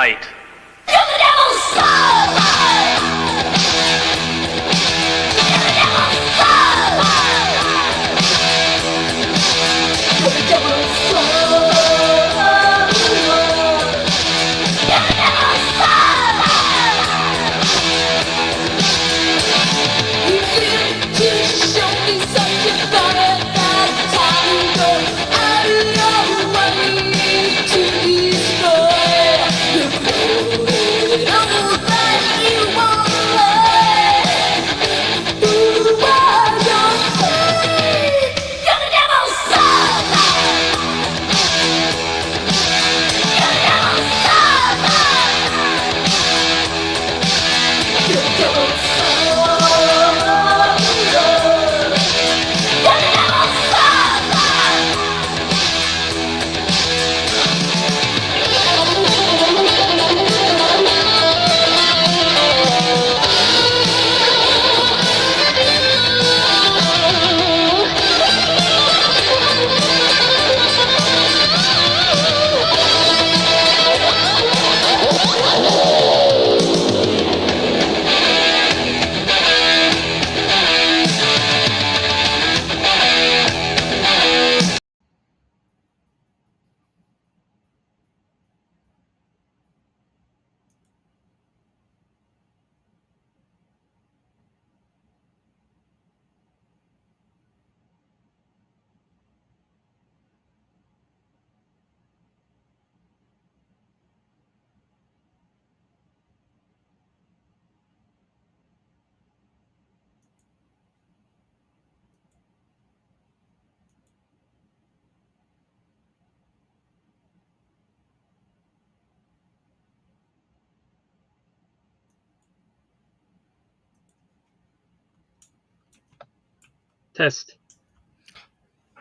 night. Test.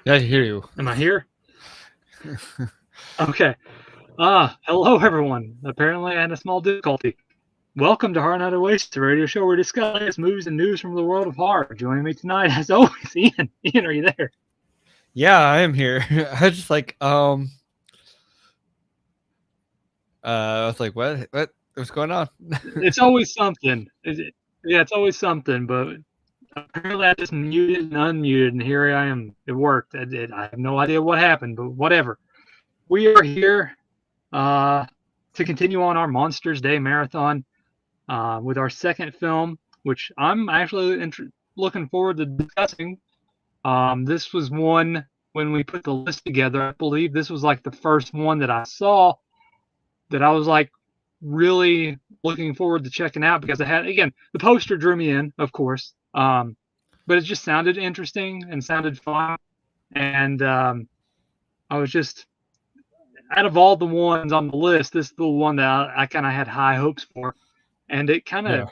Yeah, I hear you. Am I here? Okay. Hello everyone. Apparently I had a small difficulty. Welcome to horrornightoasis, the radio show where we discuss movies and news from the world of horror. Joining me tonight, as always, Ian. Ian, are you there? Yeah, I am here. I was just like, I was like, what's going on? It's always something. Yeah, it's always something, but apparently I just muted and unmuted, and here I am. It worked. I have no idea what happened, but whatever. We are here to continue on our Monsters Day marathon with our second film, which I'm actually looking forward to discussing. This was one when we put the list together. I believe this was like the first one that I saw that I was like really looking forward to checking out because I had, again, the poster drew me in, of course, but it just sounded interesting and sounded fun. And I was just, out of all the ones on the list, this is the one that I kind of had high hopes for. And it kind of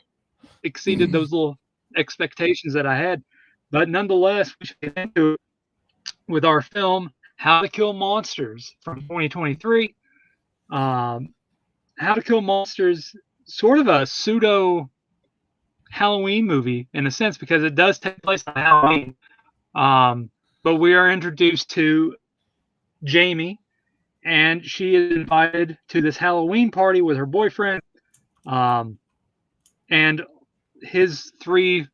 exceeded those little expectations that I had. But nonetheless, we should get into it with our film, How to Kill Monsters from 2023. How to Kill Monsters, sort of a pseudo Halloween movie in a sense, because it does take place on Halloween. But we are introduced to Jamie, and she is invited to this Halloween party with her boyfriend and his three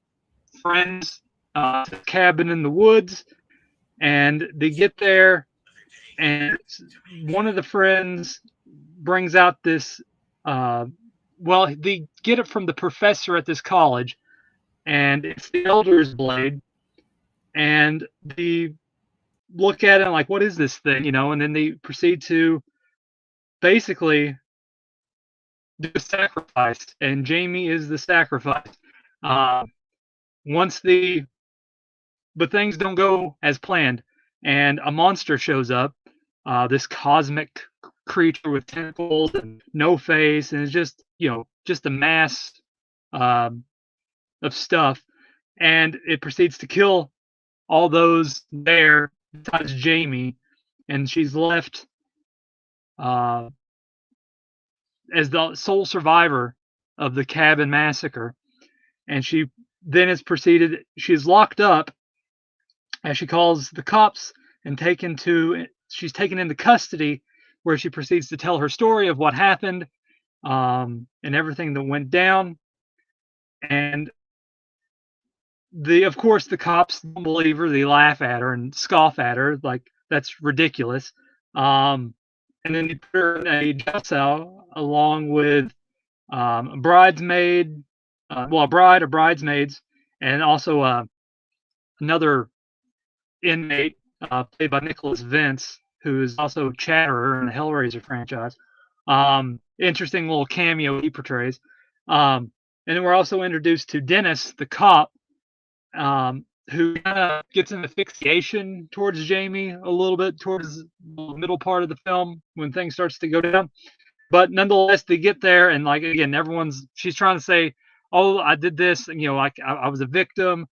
friends to a cabin in the woods. And they get there, and one of the friends brings out this they get it from the professor at this college, and it's the Elder's Blade, and they look at it like, what is this thing, and then they proceed to basically do a sacrifice, and Jamie is the sacrifice. But things don't go as planned, and a monster shows up, this cosmic creature with tentacles and no face, and it's just a mass of stuff, and it proceeds to kill all those there besides Jamie, and she's left as the sole survivor of the cabin massacre. And she then is proceeded, she's locked up, as she calls the cops, and she's taken into custody, where she proceeds to tell her story of what happened. and everything that went down. And of course, the cops don't believe her. They laugh at her and scoff at her, like that's ridiculous. And then they put her in a jail cell along with a bridesmaid, a bride or bridesmaids, and also another inmate played by Nicholas Vince, who is also Chatterer in the Hellraiser franchise. Interesting little cameo he portrays. And then we're also introduced to Dennis, the cop, who kind of gets an asphyxiation towards Jamie a little bit towards the middle part of the film when things starts to go down. But nonetheless, they get there, and like again, she's trying to say, "Oh, I did this, and like I was a victim.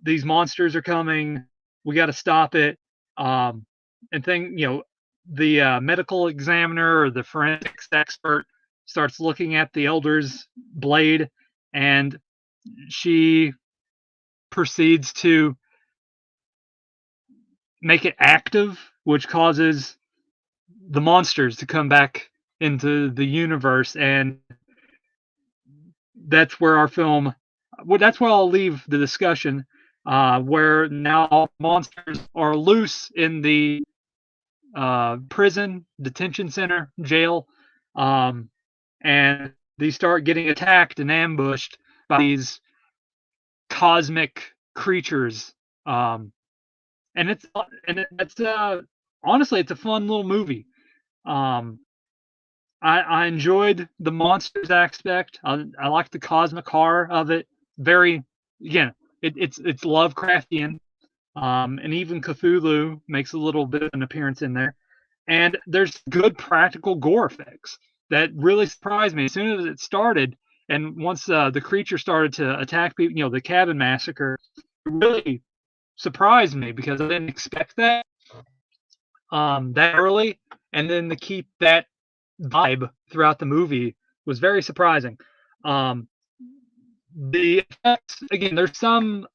These monsters are coming. We got to stop it." And the medical examiner or the forensics expert starts looking at the elder's blade, and she proceeds to make it active, which causes the monsters to come back into the universe. And that's where that's where I'll leave the discussion, where now all monsters are loose in the prison, detention center, jail, and they start getting attacked and ambushed by these cosmic creatures. And it's honestly, it's a fun little movie. I enjoyed the monsters aspect. I like the cosmic horror of it. Very, again, it's Lovecraftian, and even Cthulhu makes a little bit of an appearance in there. And there's good practical gore effects that really surprised me as soon as it started. And once the creature started to attack people, the cabin massacre, it really surprised me because I didn't expect that that early. And then to keep that vibe throughout the movie was very surprising. The effects, again, there's some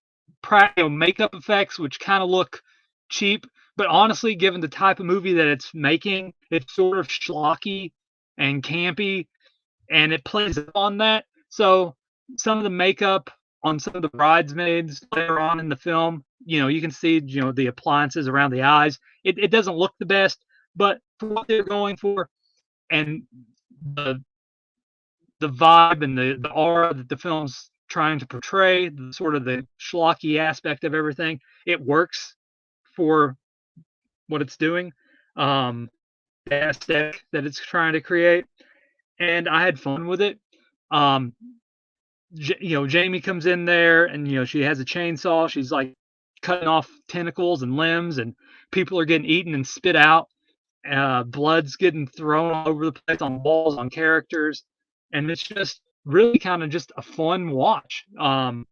makeup effects which kind of look cheap, but honestly, given the type of movie that it's making, it's sort of schlocky and campy, and it plays on that. So some of the makeup on some of the bridesmaids later on in the film, you can see, the appliances around the eyes. It doesn't look the best, but for what they're going for, and the vibe and the aura that the film's trying to portray, the sort of the schlocky aspect of everything, it works for what it's doing, the aesthetic that it's trying to create, and I had fun with it. Jamie comes in there, and she has a chainsaw. She's like cutting off tentacles and limbs, and people are getting eaten and spit out. Blood's getting thrown all over the place on walls, on characters, and it's just really kind of just a fun watch. I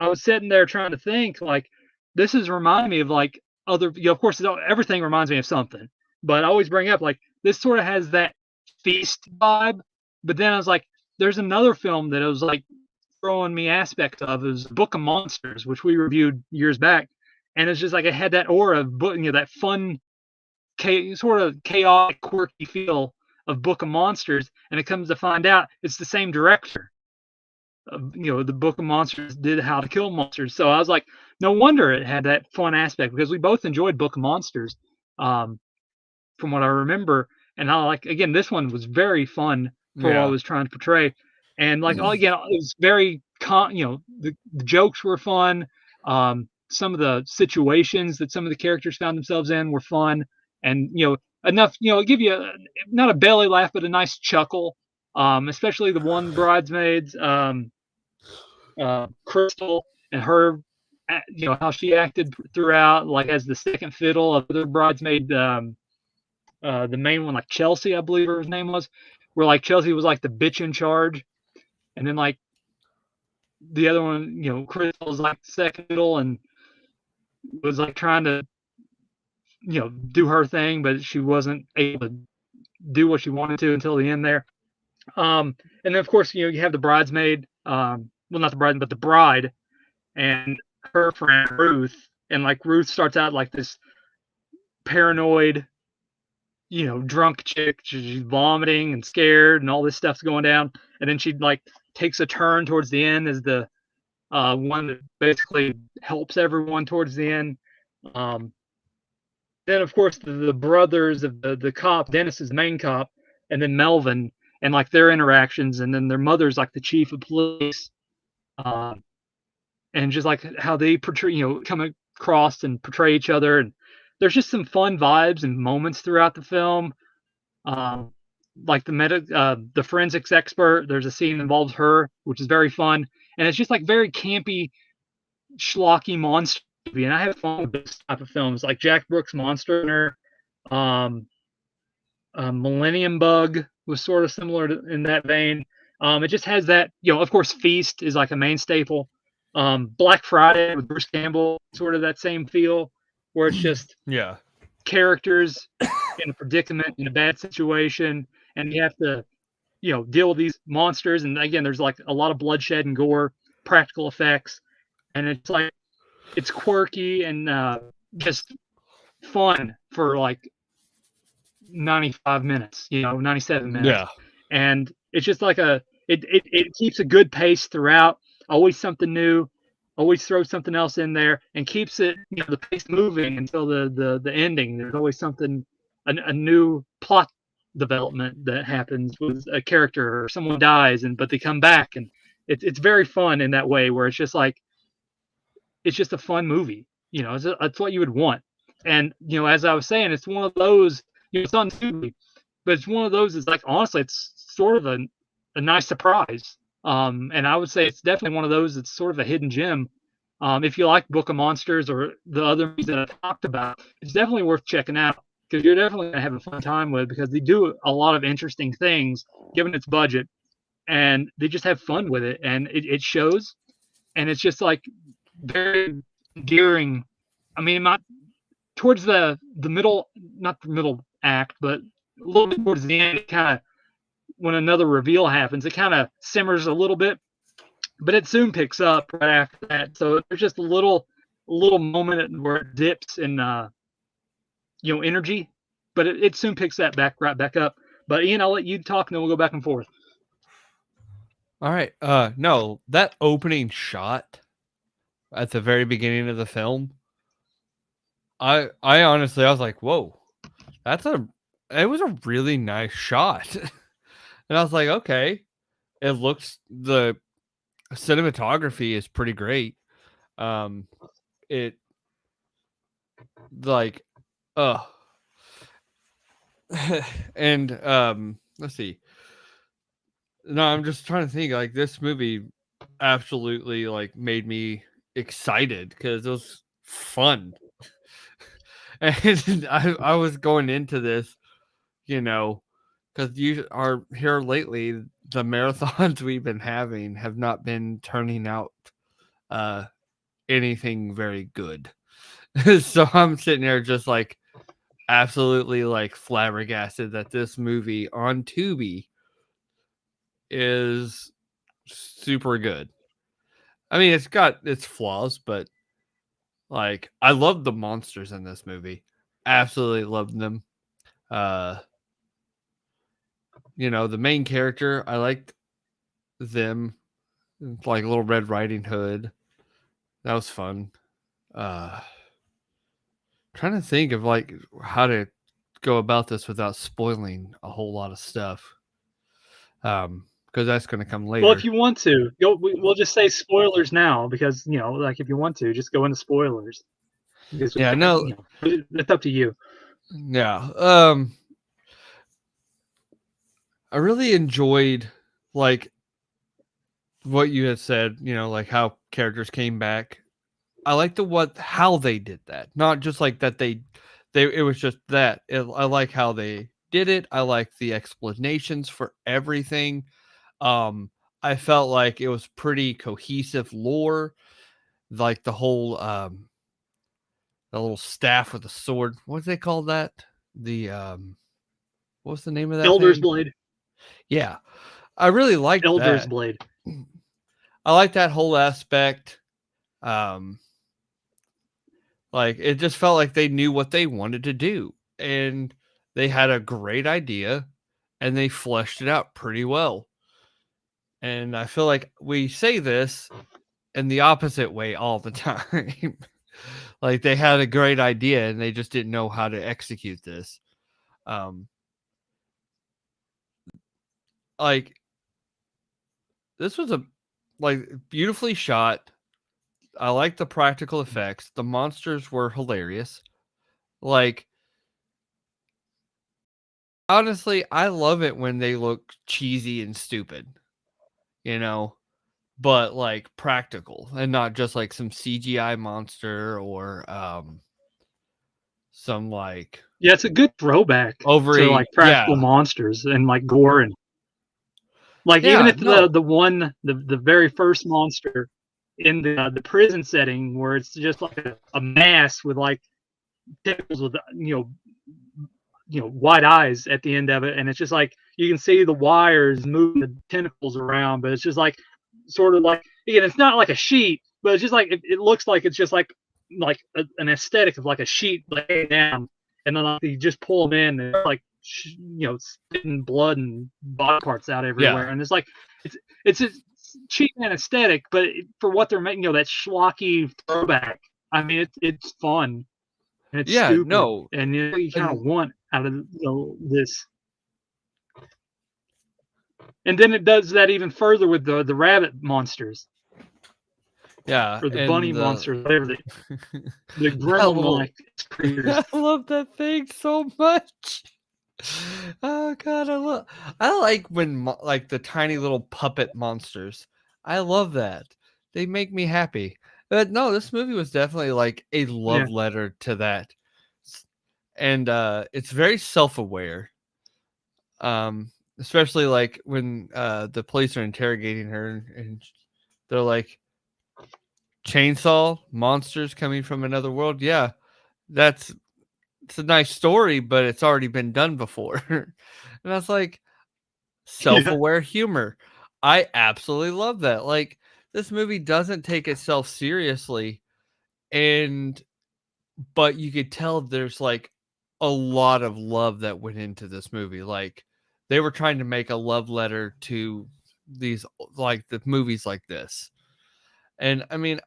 was sitting there trying to think, like, this is reminding me of like other, of course, everything reminds me of something, but I always bring up like this sort of has that feast vibe. But then I was like, there's another film that it was like throwing me aspects of, is Book of Monsters, which we reviewed years back, and it's just like it had that aura of book, that fun, sort of chaotic, quirky feel of Book of Monsters, and it comes to find out it's the same director. The Book of Monsters did How to Kill Monsters, so I was like, no wonder it had that fun aspect, because we both enjoyed Book of Monsters, from what I remember. And I like, again, this one was very fun for what I was trying to portray, and like, again, it was very the jokes were fun. Some of the situations that some of the characters found themselves in were fun, and enough, give you not a belly laugh, but a nice chuckle. Especially the one bridesmaids, Crystal, and her, how she acted throughout, like as the second fiddle of the bridesmaid, the main one, like Chelsea, I believe her name was, where like Chelsea was like the bitch in charge, and then like the other one, Crystal was like the second fiddle and was like trying to, do her thing, but she wasn't able to do what she wanted to until the end there. And then of course, you have the bridesmaid, well, not the bride, but the bride, and her friend Ruth. And like Ruth starts out like this paranoid, drunk chick. She's vomiting and scared, and all this stuff's going down. And then she like takes a turn towards the end as the one that basically helps everyone towards the end. Um, then of course the brothers of the cop, Dennis is the main cop, and then Melvin, and like their interactions, and then their mother's like the chief of police, um, and just like how they portray, come across and portray each other, and there's just some fun vibes and moments throughout the film. Um, like the forensics expert, there's a scene that involves her, which is very fun, and it's just like very campy, schlocky monster movie, and I have fun with this type of films, like Jack Brooks' Monster Hunter. Um, Millennium Bug was sort of similar in that vein. It just has that, of course, Feast is like a main staple. Black Friday with Bruce Campbell, sort of that same feel, where it's just characters in a predicament, in a bad situation, and you have to, deal with these monsters. And again, there's like a lot of bloodshed and gore, practical effects, and it's like it's quirky and just fun for like 95 minutes, 97 minutes. Yeah. And it's just like it keeps a good pace throughout, always something new, always throw something else in there, and keeps it, the pace moving until the ending. There's always something, a new plot development that happens with a character, or someone dies but they come back, and it's very fun in that way, where it's just like it's just a fun movie. It's what you would want. And as I was saying, it's one of those, it's on Tubi, but it's one of those. It's like, honestly, it's sort of a nice surprise. And I would say it's definitely one of those that's sort of a hidden gem. If you like Book of Monsters or the other movies that I talked about, it's definitely worth checking out, because you're definitely gonna have a fun time with it, because they do a lot of interesting things given its budget, and they just have fun with it, and it shows, and it's just like very endearing. I mean, not towards the middle, not the middle act, but a little bit towards the end, it kind of, when another reveal happens, it kind of simmers a little bit, but it soon picks up right after that. So there's just a little moment where it dips in energy, but it soon picks that right back up. But Ian, I'll let you talk, and then we'll go back and forth. All right. No, that opening shot at the very beginning of the film, I honestly, I was like, whoa, it was a really nice shot. And I was like, okay, the cinematography is pretty great. It like, and let's see. No, I'm just trying to think, like, this movie absolutely like made me excited because it was fun. And I was going into this, because you are here lately, the marathons we've been having have not been turning out anything very good. So I'm sitting there just like absolutely like flabbergasted that this movie on Tubi is super good. I mean, it's got its flaws, but like I love the monsters in this movie. Absolutely loved them. The main character, I liked them, like Little Red Riding Hood. That was fun. Trying to think of like how to go about this without spoiling a whole lot of stuff. Because that's going to come later. Well, if you want to, we'll just say spoilers now, because like if you want to, just go into spoilers. Yeah, no, it's up to you. Yeah. I really enjoyed like what you had said, like how characters came back. I like how they did that. Not just like that it was just that. I like how they did it. I like the explanations for everything. I felt like it was pretty cohesive lore. Like the whole the little staff with the sword. What do they call that? The what's the name of that Elder's thing? Blade. Yeah. I really liked Elder's that. Blade. I like that whole aspect. Like it just felt like they knew what they wanted to do. And they had a great idea and they fleshed it out pretty well. And I feel like we say this in the opposite way all the time. Like they had a great idea and they just didn't know how to execute this. Like this was a beautifully shot. I like the practical effects. The monsters were hilarious. Like honestly, I love it when they look cheesy and stupid, but like practical and not just like some CGI monster or some like Yeah, it's a good throwback to overly like practical monsters and like gore and like even if the very first monster in the prison setting where it's just like a mass with like tentacles with white eyes at the end of it, and it's just like you can see the wires moving the tentacles around, but it's just like sort of like, again, it's not like a sheet, but it's just like it looks like it's just like an aesthetic of like a sheet laying down, and then like you just pull them in and like spitting blood and body parts out everywhere, and it's like it's a cheap and aesthetic, but for what they're making, that schlocky throwback, I mean it's fun. And it's stupid, and you kind of want out of this. And then it does that even further with the rabbit monsters. Yeah. Or the bunny monsters, whatever the gremlin-like creatures. I love that thing so much. Oh god, I like when like the tiny little puppet monsters. I love that. They make me happy. But no, this movie was definitely like a love letter to that. And it's very self-aware. Especially like when the police are interrogating her and they're like, chainsaw monsters coming from another world. Yeah, it's a nice story, but it's already been done before. And that's like self-aware humor. I absolutely love that. Like this movie doesn't take itself seriously, but you could tell there's like a lot of love that went into this movie. Like they were trying to make a love letter to these, like the movies like this. And I mean,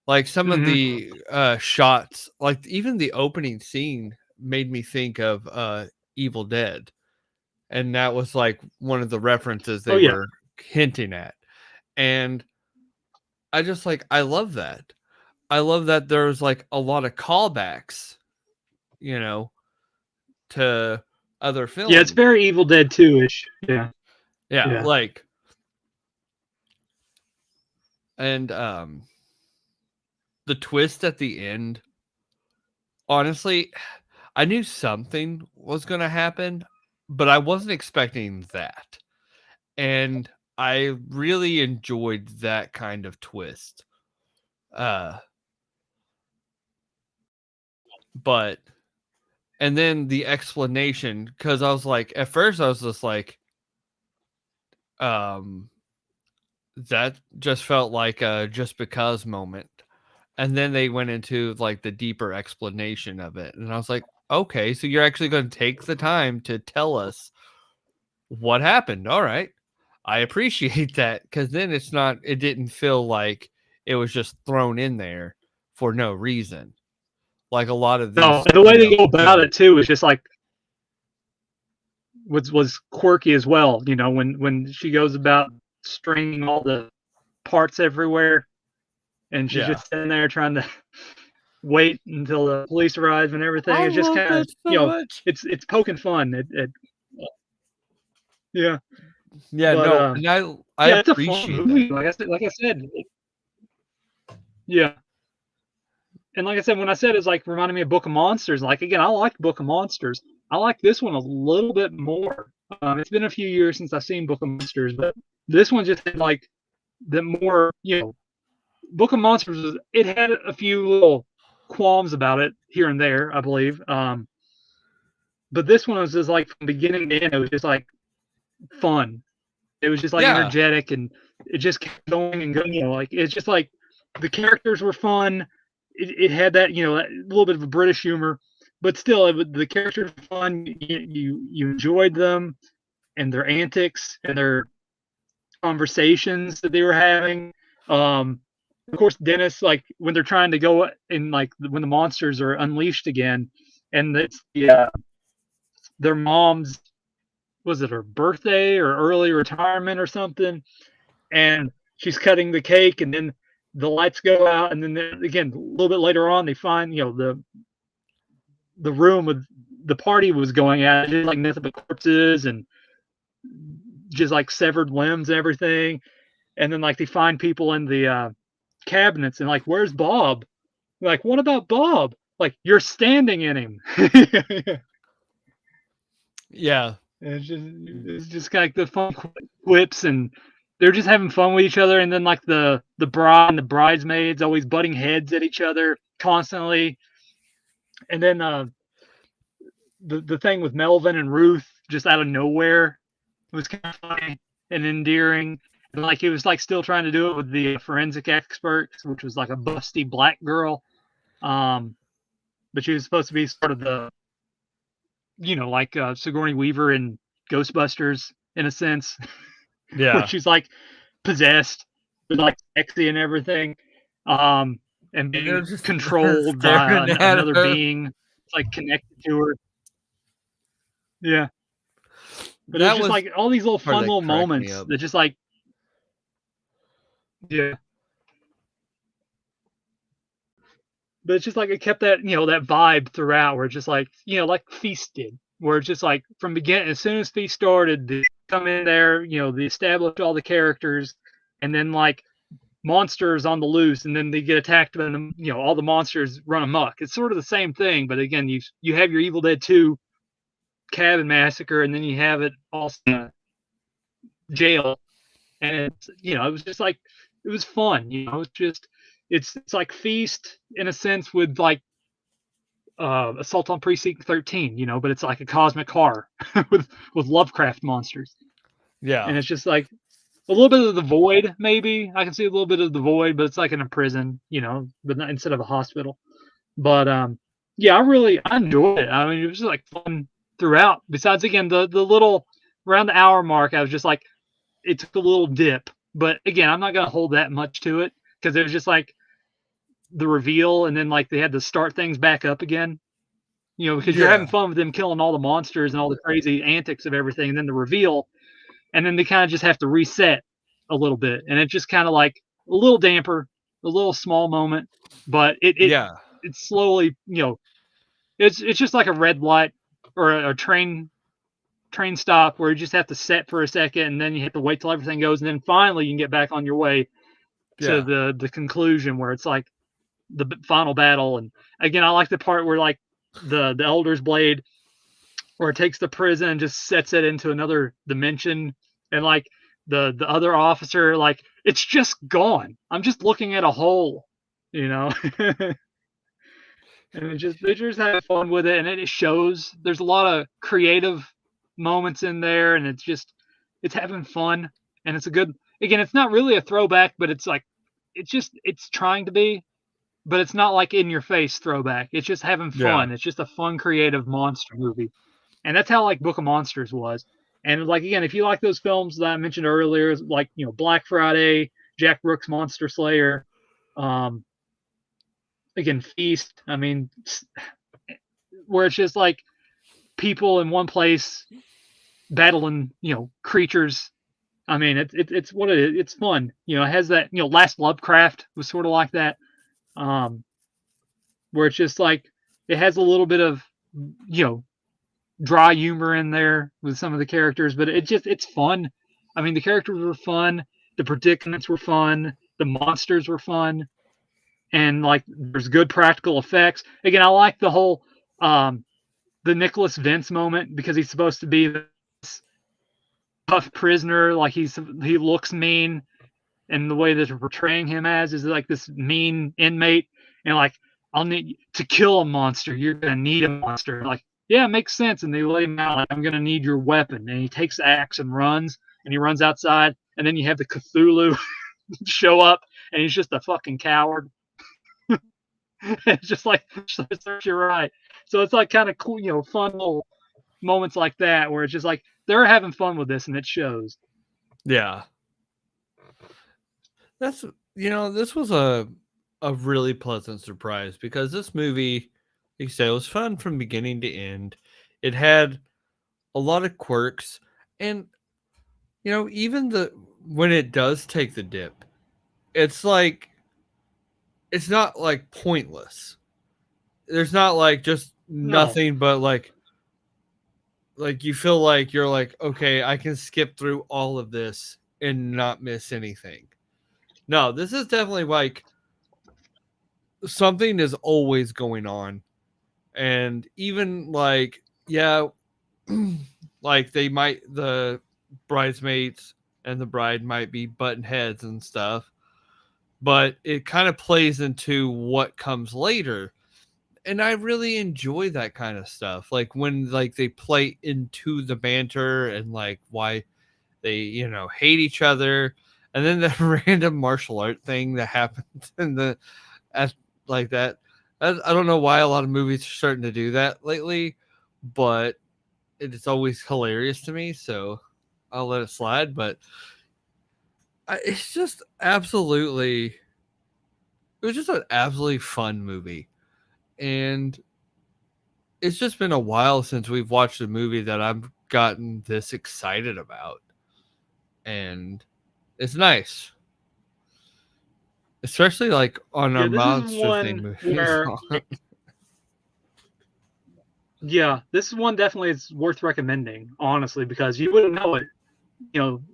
like some of the shots, like even the opening scene made me think of Evil Dead. And that was like one of the references they were hinting at. And I just I love that. I love that there's like a lot of callbacks, to other films. Yeah, it's very Evil Dead 2-ish. Yeah. Yeah, like, and the twist at the end, honestly, I knew something was going to happen, but I wasn't expecting that. And I really enjoyed that kind of twist. And then the explanation, because I was like, at first I was just like, that just felt like a just because moment. And then they went into like the deeper explanation of it. And I was like, okay, so you're actually going to take the time to tell us what happened. All right. I appreciate that, because then it didn't feel like it was just thrown in there for no reason. Like a lot of these. No, the way they go about it too is just like was quirky as well. When she goes about stringing all the parts everywhere, and she's just sitting there trying to wait until the police arrive and everything. It's just kind of it's poking fun. Yeah. No, and I appreciate it's a fun movie. Like I said. Yeah. And like I said, when I said it's like reminding me of Book of Monsters, like again, I like Book of Monsters. I like this one a little bit more. It's been a few years since I've seen Book of Monsters, but this one just had like the more, Book of Monsters, it had a few little qualms about it here and there, I believe. But this one was just like from beginning to end, it was just like fun. It was just like energetic, and it just kept going and going. Like it's just like the characters were fun. It had that, a little bit of a British humor. but still, the characters were fun. You enjoyed them and their antics and their conversations that they were having. Of course, Dennis, like when they're trying to go in, like when the monsters are unleashed again, and it's their mom's, was it her birthday or early retirement or something, and she's cutting the cake, and then the lights go out, and then again a little bit later on they find the room with the party was going at, just like nothing but corpses and just like severed limbs and everything, and then like they find people in the cabinets and like, where's Bob? Like, what about Bob? Like, you're standing in him. Yeah. It's just kind of like the fun quips, and they're just having fun with each other. And then like the bride and the bridesmaids always butting heads at each other constantly. And then the thing with Melvin and Ruth just out of nowhere was kind of funny and endearing. And like he was like still trying to do it with the forensic experts, which was like a busty black girl. But she was supposed to be sort of the, like Sigourney Weaver in Ghostbusters in a sense. Yeah. Where she's like possessed, but like sexy and everything, and being controlled by another being, like connected to her. Yeah. But it's just like all these little fun little moments that just like, yeah. But it's just like it kept that, that vibe throughout where it's just like, like Feast did, where it's just like from beginning, as soon as Feast started, they come in there, they established all the characters, and then like monsters on the loose, and then they get attacked and all the monsters run amok. It's sort of the same thing, but again, you have your Evil Dead 2 cabin massacre, and then you have it also in jail, and it's it was just like, it was fun, it's just it's like Feast in a sense with like Assault on Precinct 13, but it's like a cosmic horror with Lovecraft monsters. Yeah. And it's just like a little bit of the Void, maybe. I can see a little bit of the Void, but it's like in a prison, but not, instead of a hospital. But yeah, I enjoyed it. I mean, it was just like fun throughout. Besides, again, the little around the hour mark, I was just like, it took a little dip. But again, I'm not gonna hold that much to it because it was just like the reveal, and then like they had to start things back up again. Because you're having fun with them killing all the monsters and all the crazy antics of everything, and then the reveal, and then they kind of just have to reset a little bit, and it's just kind of like a little damper, a little small moment, but it's slowly, it's just like a red light or a train stop where you just have to set for a second, and then you have to wait till everything goes, and then finally you can get back on your way to the conclusion where it's like the final battle. And again, I like the part where like the Elder's Blade, where it takes the prison and just sets it into another dimension, and like the other officer, like, it's just gone. I'm just looking at a hole, and they just have fun with it, and it shows. There's a lot of creative moments in there, and it's having fun, and it's a good. Again, it's not really a throwback, but it's like it's trying to be, but it's not like in your face throwback. It's just having fun. It's just a fun, creative monster movie. And that's how like Book of Monsters was. And like, again, if you like those films that I mentioned earlier, like, Black Friday, Jack Brooks' Monster Slayer, again, Feast, I mean, where it's just like people in one place battling, creatures. I mean, it's what it is. It's fun. It has that, Last Lovecraft was sort of like that. Where it's just like, it has a little bit of, dry humor in there with some of the characters, but it's fun. I mean, the characters were fun, the predicaments were fun, the monsters were fun, and like there's good practical effects. Again, I like the whole the Nicholas Vince moment, because he's supposed to be this tough prisoner, like he looks mean, and the way that they're portraying him as is like this mean inmate, and like, I'll need to kill a monster, you're gonna need a monster. Like, yeah, it makes sense. And they lay him out, like, I'm gonna need your weapon. And he takes the axe and runs, and he runs outside, and then you have the Cthulhu show up, and he's just a fucking coward. It's just like serves you right. So it's like kind of cool, fun little moments like that where it's just like they're having fun with this and it shows. Yeah. That's this was a really pleasant surprise because this movie, like you say, was fun from beginning to end. It had a lot of quirks, and even the when it does take the dip, it's like it's not like pointless. There's not like just No, nothing but like you feel like you're like, okay, I can skip through all of this and not miss anything. No, this is definitely like something is always going on. And even like, yeah, like the bridesmaids and the bride might be button heads and stuff, but it kind of plays into what comes later. And I really enjoy that kind of stuff. Like when like they play into the banter and like why they, hate each other. And then the random martial art thing that happens in the as like that. I don't know why a lot of movies are starting to do that lately, but it's always hilarious to me, so I'll let it slide. But it's just absolutely, it was just an absolutely fun movie, and it's just been a while since we've watched a movie that I've gotten this excited about, and it's nice, especially like on our yeah, this is monster theme one movies. where, yeah, this is one definitely is worth recommending, honestly, because you wouldn't know it.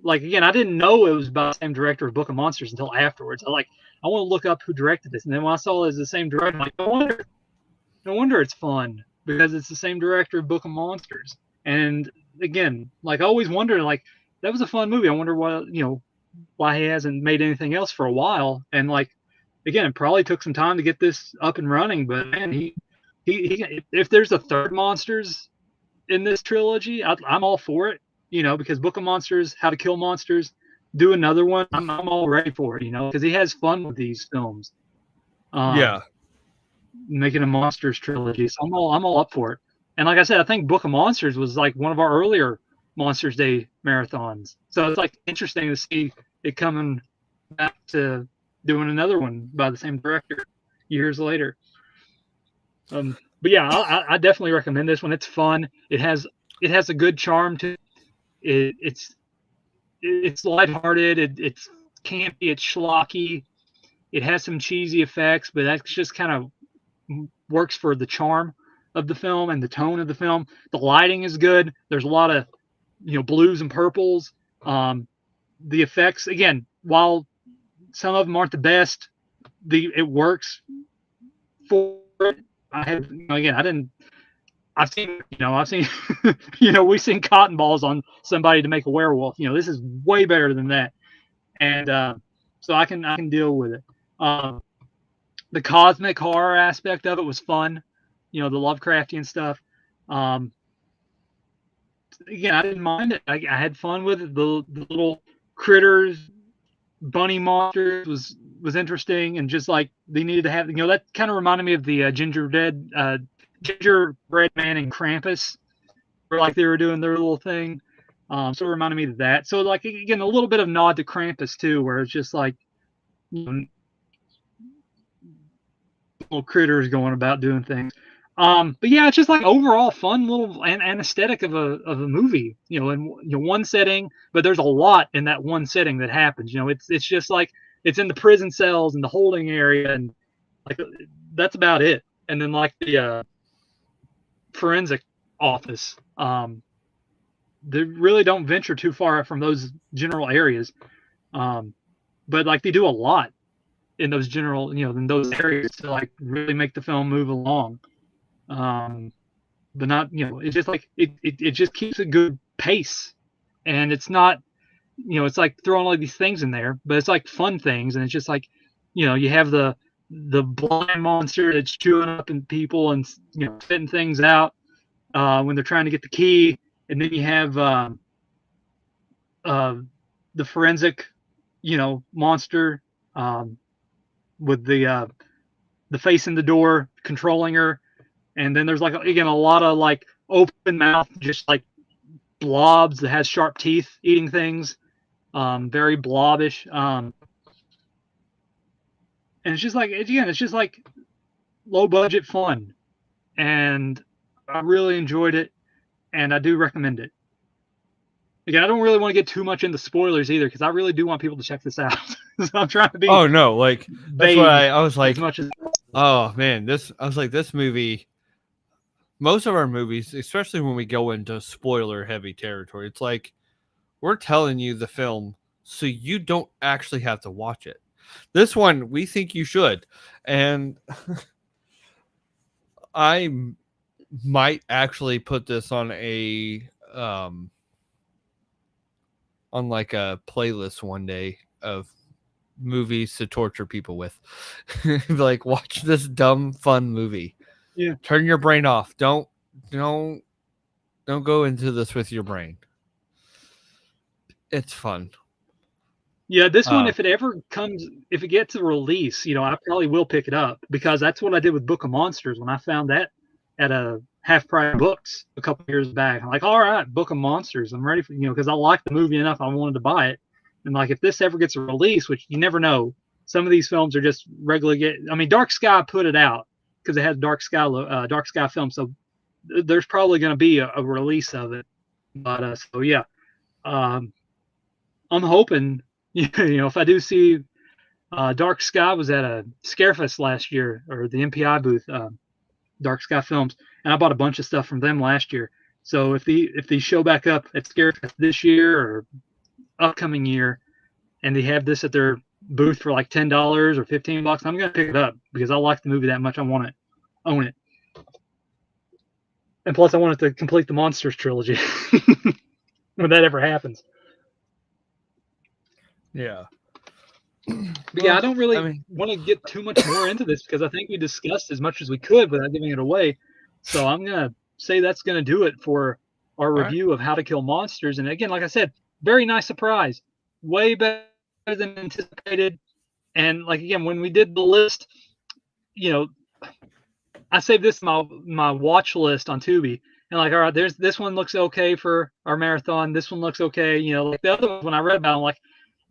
Like again, I didn't know it was by the same director of Book of Monsters until afterwards. I want to look up who directed this, and then when I saw it as the same director, I'm like, no wonder it's fun because it's the same director of Book of Monsters. And again, like I always wondered, like that was a fun movie. I wonder why he hasn't made anything else for a while. And like again, it probably took some time to get this up and running, but man, he if there's a third Monsters in this trilogy, I'm all for it. Because Book of Monsters, How to Kill Monsters, do another one. I'm all ready for it. Because he has fun with these films. Yeah, Making a monsters trilogy. So I'm all up for it. And like I said, I think Book of Monsters was like one of our earlier Monsters Day marathons. So it's like interesting to see it coming back to doing another one by the same director years later. But yeah, I definitely recommend this one. It's fun. It has a good charm to it. It's lighthearted. It's campy. It's schlocky. It has some cheesy effects, but that's just kind of works for the charm of the film and the tone of the film. The lighting is good. There's a lot of blues and purples. The effects again, while some of them aren't the best, it works for it. I didn't. I've seen we've seen cotton balls on somebody to make a werewolf. This is way better than that, and so I can deal with it. Um, the cosmic horror aspect of it was fun, the Lovecraftian stuff. Um, Again, I didn't mind it. I had fun with it. The little critters, bunny monsters was interesting, and just like they needed to have, that kind of reminded me of the gingerbread man and Krampus, where like they were doing their little thing. So it reminded me of that. So like again, a little bit of nod to Krampus too, where it's just like little critters going about doing things. But yeah, it's just like overall fun little and aesthetic of a movie, in one setting, but there's a lot in that one setting that happens. It's just like it's in the prison cells and the holding area, and like that's about it. And then like the forensic office, they really don't venture too far from those general areas, but like they do a lot in those in those areas to like really make the film move along. But not, it's just like it just keeps a good pace, and it's not, it's like throwing all these things in there, but it's like fun things, and it's just like, you have the blind monster that's chewing up in people and spitting things out when they're trying to get the key, and then you have uh, the forensic, monster, with the the face in the door controlling her, and then there's like again a lot of like open mouth, just like blobs that has sharp teeth eating things, very blobbish, and it's just like again, it's just like low budget fun, and I really enjoyed it, and I do recommend it. Again, I don't really want to get too much into spoilers either because I really do want people to check this out. So I'm trying to be Oh no, like that's what I was like. as much as Oh man, I was like, this movie. Most of our movies, especially when we go into spoiler heavy territory, it's like we're telling you the film so you don't actually have to watch it. This one, we think you should, and I might actually put this on on like a playlist one day of movies to torture people with. Like, watch this dumb fun movie. Yeah. Turn your brain off. Don't go into this with your brain. It's fun. Yeah, this one, if it gets a release, I probably will pick it up because that's what I did with Book of Monsters when I found that at a half price books a couple years back. I'm like, all right, Book of Monsters, I'm ready for because I liked the movie enough, I wanted to buy it. And like, if this ever gets a release, which you never know, some of these films are just regularly Dark Sky put it out because it has Dark Sky film, so there's probably going to be a release of it. But so yeah, I'm hoping. If I do see Dark Sky was at a Scarefest last year, or the MPI booth, Dark Sky Films, and I bought a bunch of stuff from them last year. So if they show back up at Scarefest this year or upcoming year, and they have this at their booth for like $10 or $15, I'm gonna pick it up because I like the movie that much. I want it, own it, and plus I want it to complete the Monsters trilogy when that ever happens. Yeah. But yeah, I don't really want to get too much more into this because I think we discussed as much as we could without giving it away. So I'm going to say that's going to do it for our review of How to Kill Monsters. And again, like I said, very nice surprise. Way better than anticipated. And like, again, when we did the list, I saved this my watch list on Tubi. And like, all right, this one looks okay for our marathon. This one looks okay. Like the other ones, when I read about them, I'm like,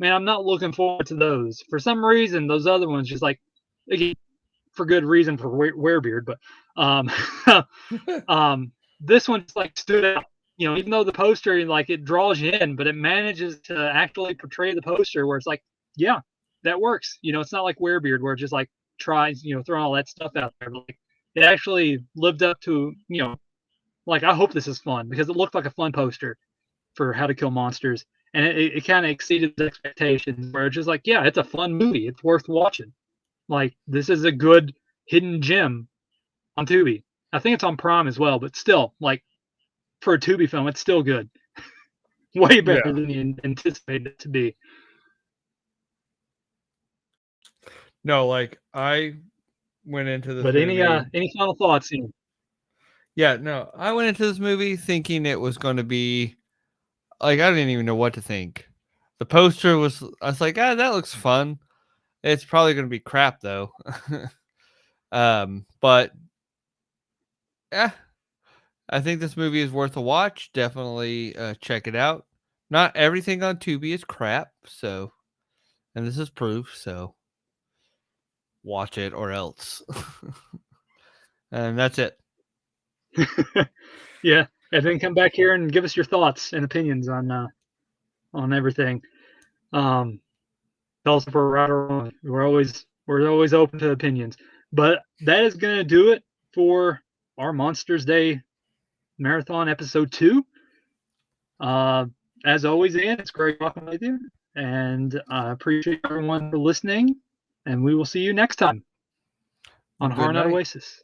man, I'm not looking forward to those. For some reason, those other ones just like, again, for good reason for Werebeard, but this one just like stood out. Even though the poster like it draws you in, but it manages to actually portray the poster where it's like, yeah, that works. It's not like Werebeard where it just like tries, throwing all that stuff out there. But, like, it actually lived up to, like I hope this is fun because it looked like a fun poster for How to Kill Monsters. And it kind of exceeded the expectations where it's just like, yeah, it's a fun movie. It's worth watching. Like, this is a good hidden gem on Tubi. I think it's on Prime as well, but still, like, for a Tubi film, it's still good. Way better than you anticipated it to be. No, like, I went into this movie. But any final thoughts? Yeah, no, I went into this movie thinking it was going to be like, I didn't even know what to think. The poster I was like, that looks fun. It's probably going to be crap though. But yeah, I think this movie is worth a watch. Definitely check it out. Not everything on Tubi is crap, so, and this is proof, so watch it or else. And that's it. Yeah, and then come back here and give us your thoughts and opinions on everything. Tell us if we're right or wrong. We're always open to opinions. But that is going to do it for our Monsters Day Marathon Episode 2. As always, Ian, it's great talking with you, and I appreciate everyone for listening. And we will see you next time on Horror Night Oasis.